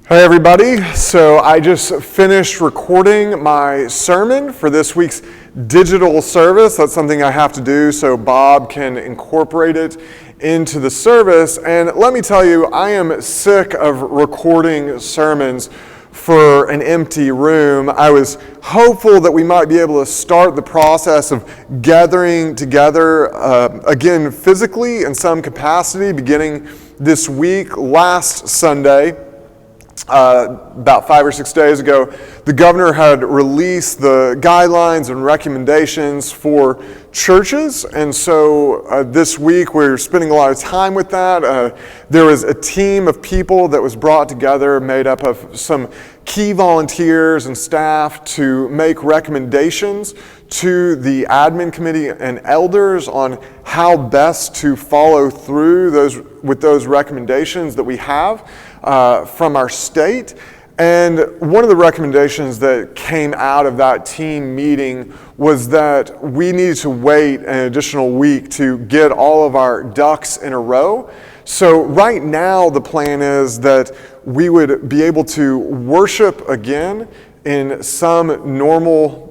Hey everybody, so I just finished recording my sermon for this week's digital service. That's something I have to do so Bob can incorporate it into the service. And let me tell you, I am sick of recording sermons for an empty room. I was hopeful that we might be able to start the process of gathering together again physically in some capacity beginning this week. Last Sunday, about 5 or 6 days ago, the governor had released the guidelines and recommendations for churches, and so this week we're spending a lot of time with that. There was a team of people that was brought together made up of some key volunteers and staff to make recommendations to the admin committee and elders on how best to follow through with those recommendations that we have from our state. And one of the recommendations that came out of that team meeting was that we needed to wait an additional week to get all of our ducks in a row. So right now the plan is that we would be able to worship again in some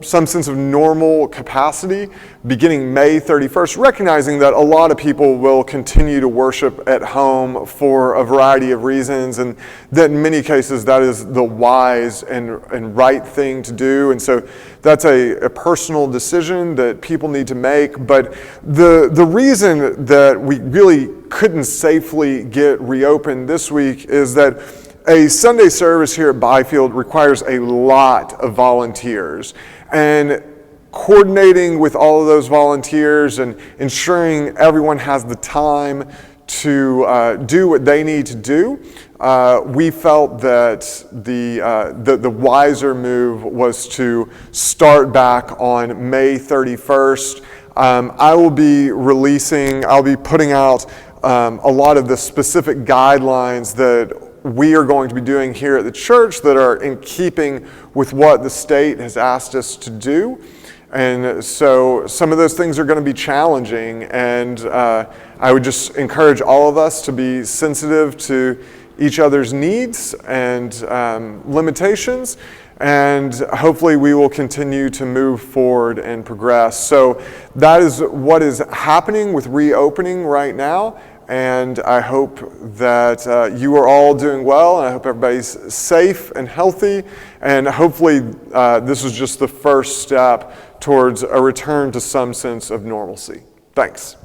sense of normal capacity beginning May 31st, recognizing that a lot of people will continue to worship at home for a variety of reasons, and that in many cases that is the wise and right thing to do. And so that's a personal decision that people need to make. But the reason that we really couldn't safely get reopened this week is that a Sunday service here at Byfield requires a lot of volunteers, and coordinating with all of those volunteers and ensuring everyone has the time to do what they need to do, we felt that the wiser move was to start back on May 31st. I'll be putting out a lot of the specific guidelines that we are going to be doing here at the church that are in keeping with what the state has asked us to do. And so some of those things are going to be challenging, and I would just encourage all of us to be sensitive to each other's needs and limitations, and hopefully we will continue to move forward and progress. So that is what is happening with reopening right now. And I hope that you are all doing well, and I hope everybody's safe and healthy. And hopefully this is just the first step towards a return to some sense of normalcy. Thanks.